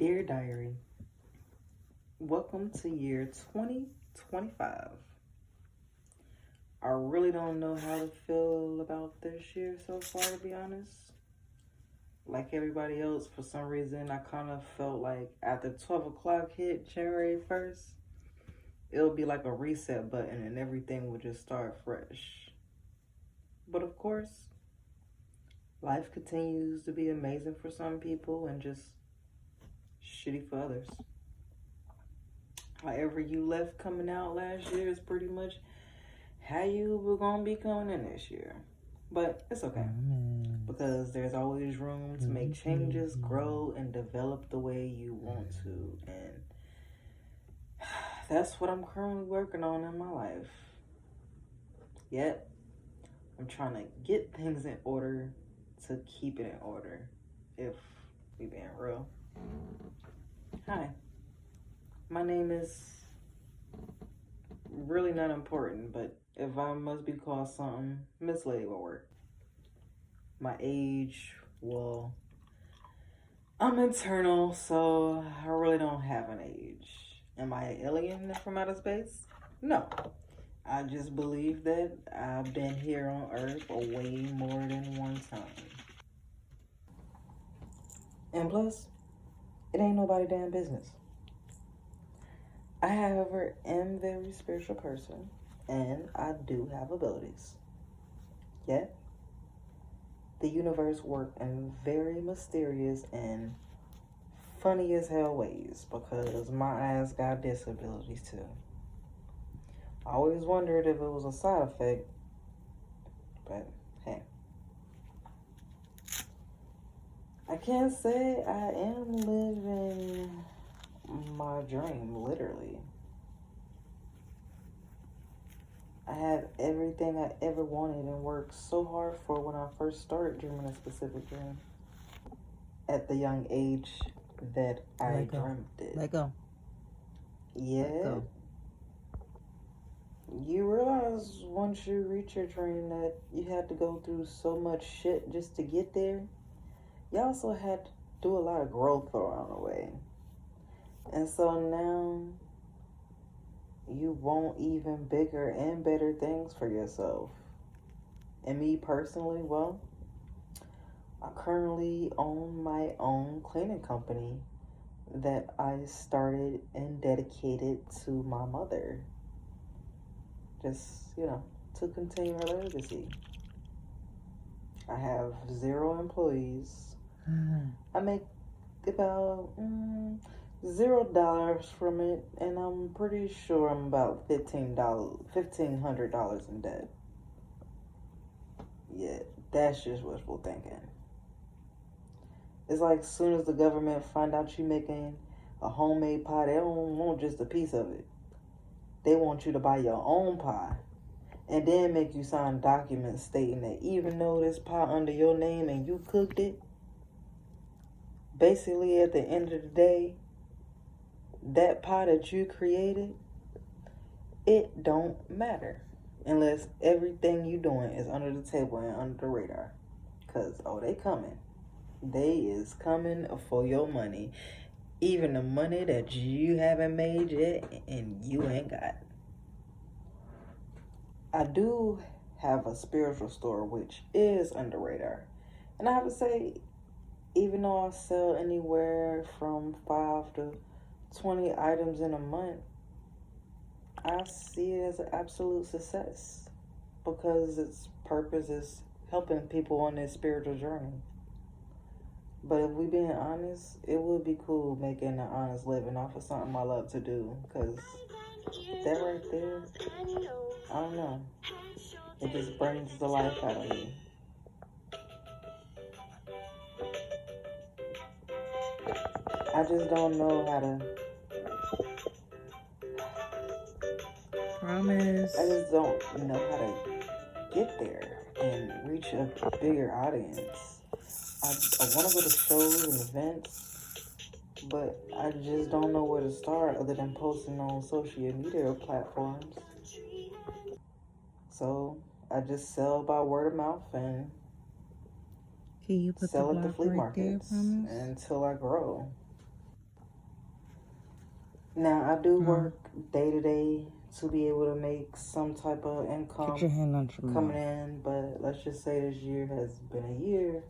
Dear Diary, welcome to year 2025. I really don't know how to feel about this year so far, to be honest. Like everybody else, for some reason, I kind of felt like after 12 o'clock hit January 1st, it'll be like a reset button and everything will just start fresh. But of course, life continues to be amazing for some people and just shitty for others. However you left coming out last year is pretty much how you were gonna be coming in this year. But it's okay, because there's always room to make changes, grow, and develop the way you want to. And that's what I'm currently working on in my life. Yet, I'm trying to get things in order to keep it in order, if we being real. Hi, my name is really not important, but if I must be called something, Miss Lady will work. My age, well, I'm eternal, so I really don't have an age. Am I an alien from outer space? No. I just believe that I've been here on Earth way more than one time. And plus, it ain't nobody damn business. I, however, am a very spiritual person, and I do have abilities. Yet, the universe works in very mysterious and funny as hell ways, because my ass got disabilities too. I always wondered if it was a side effect, but hey. I can't say I am living my dream, literally. I have everything I ever wanted and worked so hard for when I first started dreaming a specific dream. At the young age that I dreamt it. Let go. Yeah. Let go. You realize once you reach your dream that you had to go through so much shit just to get there. You also had to do a lot of growth along the way. And so now you want even bigger and better things for yourself. And me personally, well, I currently own my own cleaning company that I started and dedicated to my mother. Just, to continue her legacy. I have 0 employees. I make about $0 from it, and I'm pretty sure I'm about $1,500 in debt. Yeah, that's just wishful thinking. It's like as soon as the government find out you making a homemade pie, they don't want just a piece of it. They want you to buy your own pie and then make you sign documents stating that even though this pie under your name and you cooked it, basically at the end of the day, that pie that you created, it don't matter unless everything you doing is under the table and under the radar. Because, they coming. They is coming for your money. Even the money that you haven't made yet and you ain't got. I do have a spiritual store which is under radar. And I have to say, even though I sell anywhere from 5 to 20 items in a month, I see it as an absolute success because its purpose is helping people on their spiritual journey. But if we being honest, it would be cool making an honest living off of something I love to do, because that right there, I don't know, it just brings the life out of me. I just don't know how to. Promise. I just don't know how to get there and reach a bigger audience. I want to go to shows and events, but I just don't know where to start other than posting on social media platforms. So I just sell by word of mouth and Can you put sell the at the block flea right there, markets promise? until I grow. Now, I do work day to day to be able to make some type of income Put your hand on your coming mouth. in, but let's just say this year has been a year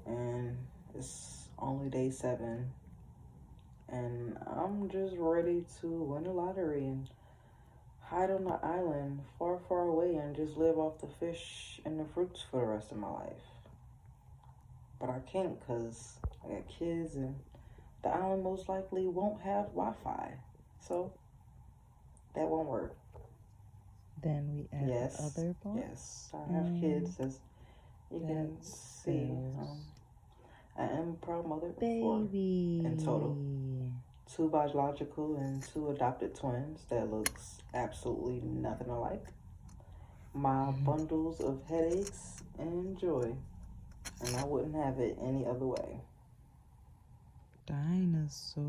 and it's only day 7, and I'm just ready to win the lottery and hide on an island far, far away and just live off the fish and the fruits for the rest of my life. But I can't because I got kids and the island most likely won't have Wi-Fi. So that won't work. Then we add the other box. Yes, I have kids, as you can see. I am a proud mother of 4 in total. 2 biological and 2 adopted twins that looks absolutely nothing alike. My bundles of headaches and joy, and I wouldn't have it any other way. Dinosaur.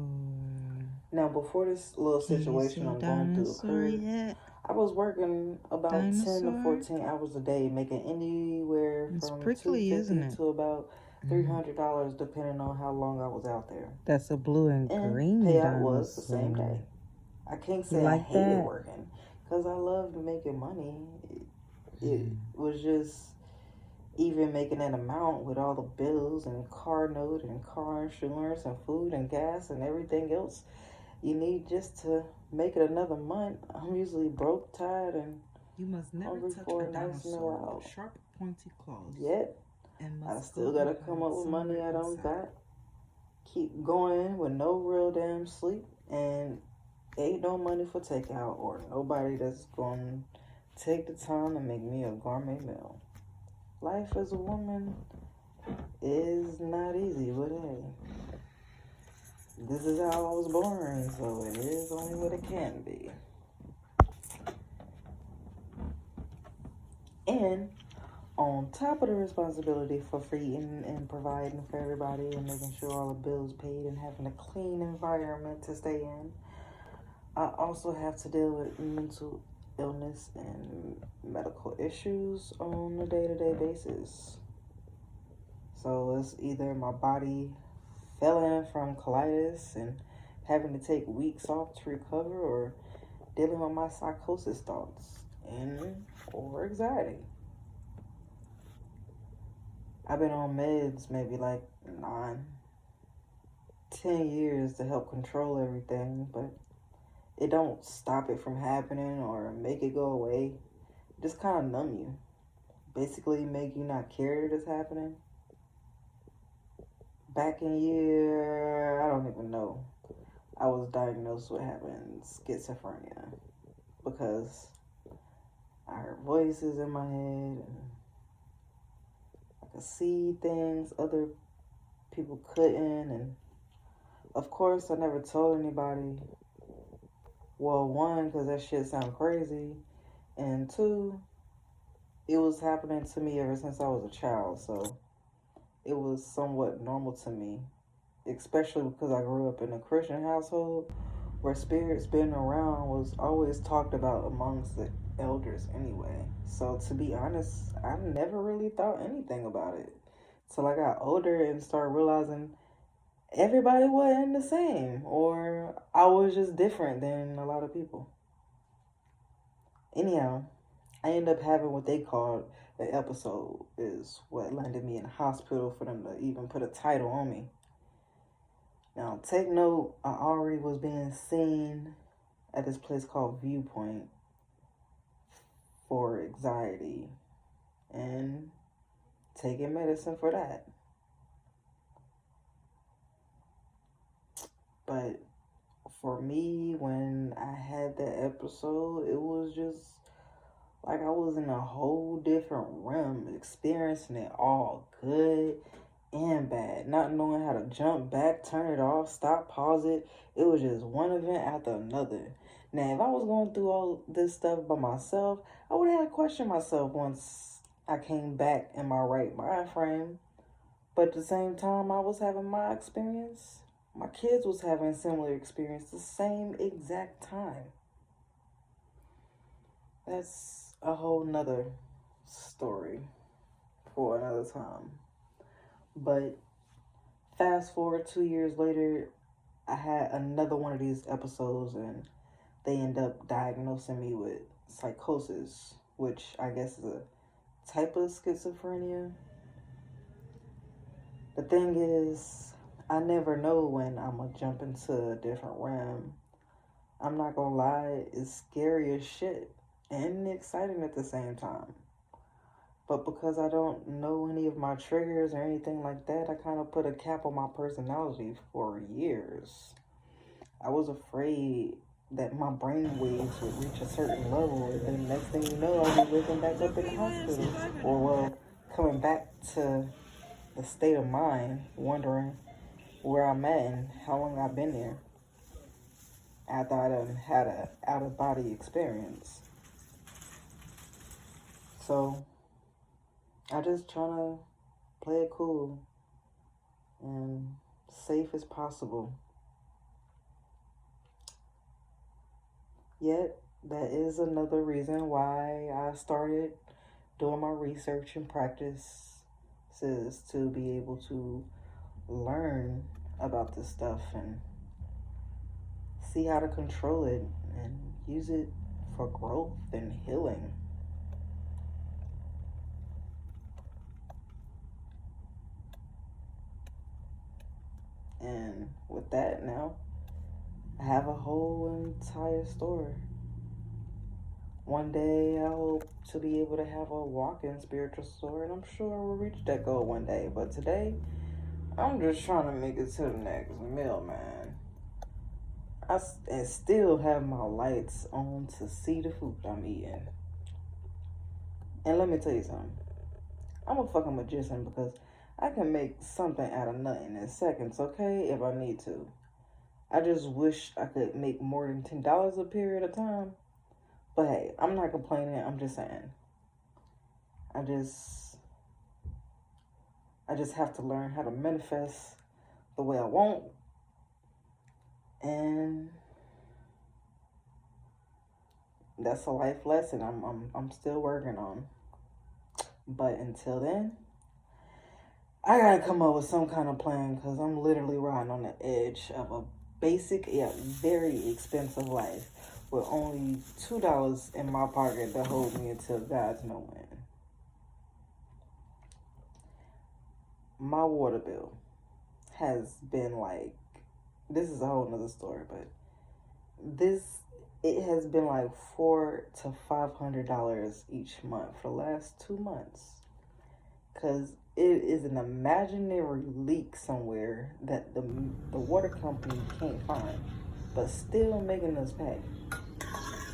Now, before this little situation I'm going through occurred, I was working about 10 to 14 hours a day, making anywhere from $250 to about $300, depending on how long I was out there. That's a blue and green payout dinosaur. Was the same day. I can't say I hated working because I loved making money. It was just even making that amount with all the bills and car note and car insurance and food and gas and everything else you need just to make it another month. I'm usually broke, tired, and you must never touch for a a nice dinosaur with sharp, pointy claws. Yet, I still gotta come up with money I don't got. Keep going with no real damn sleep, and ain't no money for takeout or nobody that's gonna take the time to make me a gourmet meal. Life as a woman is not easy, but hey, this is how I was born, so it is only what it can be. And on top of the responsibility for feeding and providing for everybody and making sure all the bills paid and having a clean environment to stay in, I also have to deal with mental illness and medical issues on a day-to-day basis. So it's either my body failing from colitis and having to take weeks off to recover, or dealing with my psychosis thoughts and or anxiety. I've been on meds maybe like 9-10 years to help control everything, but it don't stop it from happening or make it go away. It just kind of numb you. Basically make you not care that it's happening. Back in year, I don't even know, I was diagnosed with having schizophrenia because I heard voices in my head and I could see things other people couldn't, and of course I never told anybody. Well, 1, because that shit sound crazy, and 2, it was happening to me ever since I was a child, so it was somewhat normal to me, especially because I grew up in a Christian household where spirits being around was always talked about amongst the elders anyway. So to be honest, I never really thought anything about it till I got older and started realizing everybody wasn't the same, or I was just different than a lot of people. Anyhow, I ended up having what they called an episode, is what landed me in the hospital for them to even put a title on me. Now, take note, I already was being seen at this place called Viewpoint for anxiety and taking medicine for that. But for me, when I had that episode, it was just like I was in a whole different realm, experiencing it all, good and bad, not knowing how to jump back, turn it off, stop, pause it. It was just one event after another. Now, if I was going through all this stuff by myself, I would have had to question myself once I came back in my right mind frame. But at the same time I was having my experience, my kids was having a similar experience the same exact time. That's a whole nother story for another time. But fast forward 2 years later, I had another one of these episodes and they end up diagnosing me with psychosis, which I guess is a type of schizophrenia. The thing is, I never know when I'm gonna jump into a different realm. I'm not gonna lie, it's scary as shit and exciting at the same time. But because I don't know any of my triggers or anything like that, I kind of put a cap on my personality for years. I was afraid that my brain waves would reach a certain level, and then next thing you know, I'll be waking back up in the hospital. Or, well, coming back to the state of mind, wondering where I'm at and how long I've been there after I done had a out of body experience. So I just trying to play it cool and safe as possible. Yet that is another reason why I started doing my research and practices to be able to learn about this stuff and see how to control it and use it for growth and healing. And with that now, I have a whole entire story. One day I hope to be able to have a walk-in spiritual store, and I'm sure we'll reach that goal one day. But today, I'm just trying to make it to the next meal, man. And still have my lights on to see the food I'm eating. And let me tell you something. I'm a fucking magician because I can make something out of nothing in seconds, okay, if I need to. I just wish I could make more than $10 a period of time. But hey, I'm not complaining, I'm just saying. I just have to learn how to manifest the way I want. And that's a life lesson I'm still working on. But until then, I gotta come up with some kind of plan because I'm literally riding on the edge of a basic yet very expensive life with only $2 in my pocket to hold me until God's know when. My water bill has been like, this is a whole nother story, but it has been like $400 to $500 each month for the last 2 months. Because it is an imaginary leak somewhere that the water company can't find, but still making us pay.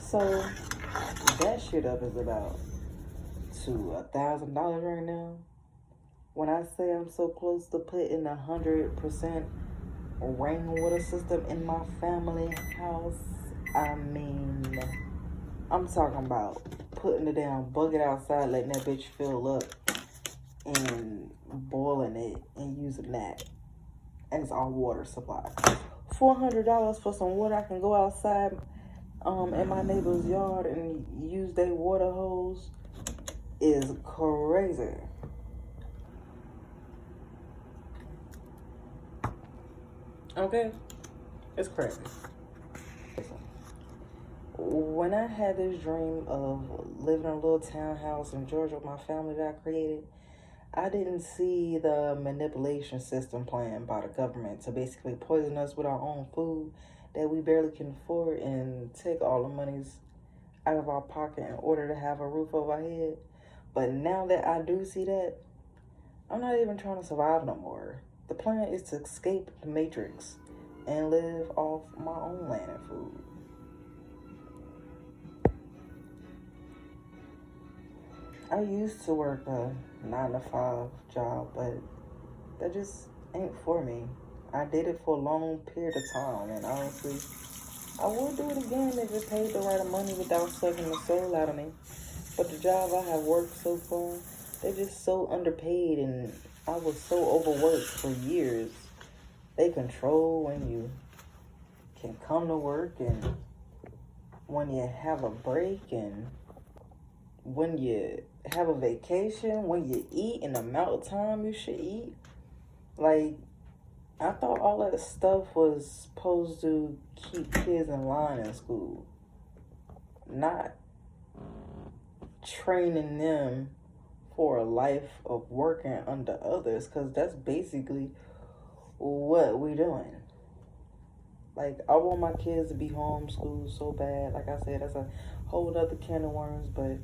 So that shit up is about to $1,000 right now. When I say I'm so close to putting 100% rainwater system in my family house, I mean, I'm talking about putting the damn bucket outside, letting that bitch fill up, and boiling it and using that as our water supply. $400 for some water. I can go outside in my neighbor's yard and use their water hose is crazy. Okay? It's crazy. When I had this dream of living in a little townhouse in Georgia with my family that I created, I didn't see the manipulation system planned by the government to basically poison us with our own food that we barely can afford and take all the monies out of our pocket in order to have a roof over our head. But now that I do see that, I'm not even trying to survive no more. The plan is to escape the matrix and live off my own land and food. I used to work a 9-to-5 job, but that just ain't for me. I did it for a long period of time, and honestly, I would do it again if it paid the right money without sucking the soul out of me. But the job I have worked so far, they're just so underpaid, and I was so overworked for years. They control when you can come to work and when you have a break and when you have a vacation, when you eat and the amount of time you should eat. Like, I thought all that stuff was supposed to keep kids in line in school, not training them for a life of working under others, because that's basically what we doing. Like, I want my kids to be homeschooled so bad. Like I said, that's a whole other can of worms, but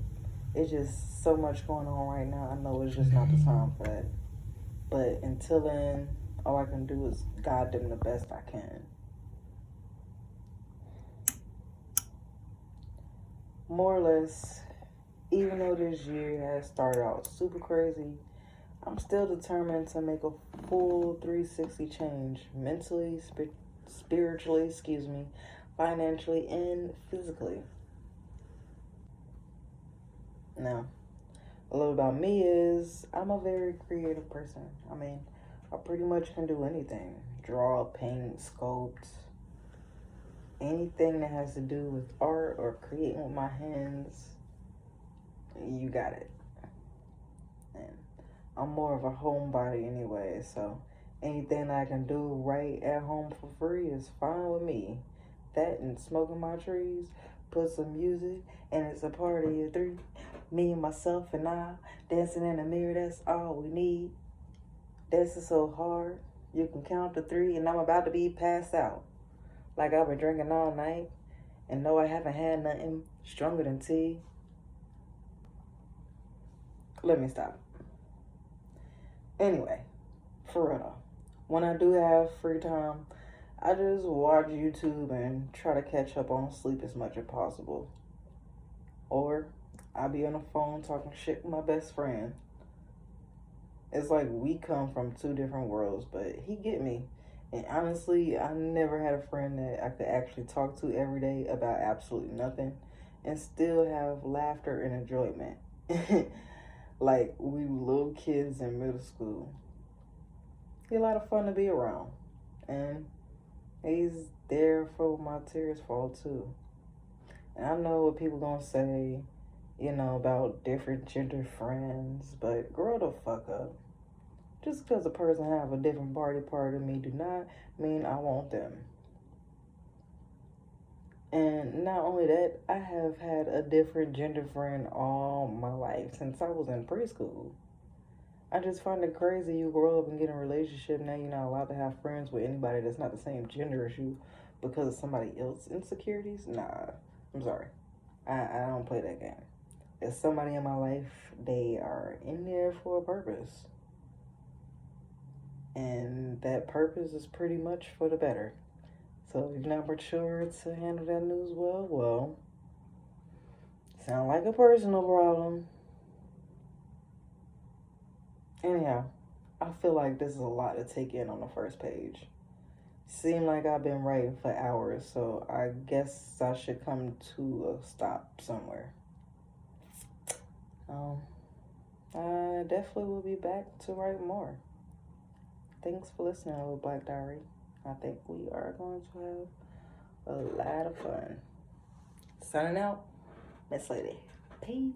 it's just so much going on right now. I know it's just not the time for that. But until then, all I can do is guide them the best I can. More or less, even though this year has started out super crazy, I'm still determined to make a full 360 change mentally, spiritually, financially, and physically. Now, a little about me is I'm a very creative person. I mean, I pretty much can do anything. Draw, paint, sculpt, anything that has to do with art or creating with my hands, you got it. And I'm more of a homebody anyway, so anything I can do right at home for free is fine with me. That and smoking my trees, put some music, and it's a party of three. Me and myself and I, dancing in the mirror, that's all we need. Dancing so hard, you can count to three, and I'm about to be passed out. Like I've been drinking all night, and no, I haven't had nothing stronger than tea. Let me stop. Anyway, for real, when I do have free time, I just watch YouTube and try to catch up on sleep as much as possible. Or I'll be on the phone talking shit with my best friend. It's like we come from two different worlds, but he get me. And honestly, I never had a friend that I could actually talk to every day about absolutely nothing and still have laughter and enjoyment. Like we little kids in middle school. He's a lot of fun to be around. And he's there for my tears fall too. And I know what people gonna say, about different gender friends, but grow the fuck up. Just because a person have a different body part of me do not mean I want them. And not only that, I have had a different gender friend all my life since I was in preschool. I just find it crazy you grow up and get in a relationship, now you're not allowed to have friends with anybody that's not the same gender as you because of somebody else's insecurities. Nah, I'm sorry. I don't play that game. If somebody in my life, they are in there for a purpose. And that purpose is pretty much for the better. So if you're not mature to handle that news well, sound like a personal problem. Anyhow, I feel like this is a lot to take in on the first page. Seemed like I've been writing for hours, so I guess I should come to a stop somewhere. I definitely will be back to write more. Thanks for listening, Little Black Diary. I think we are going to have a lot of fun. Signing out, Miss Lady. Peace.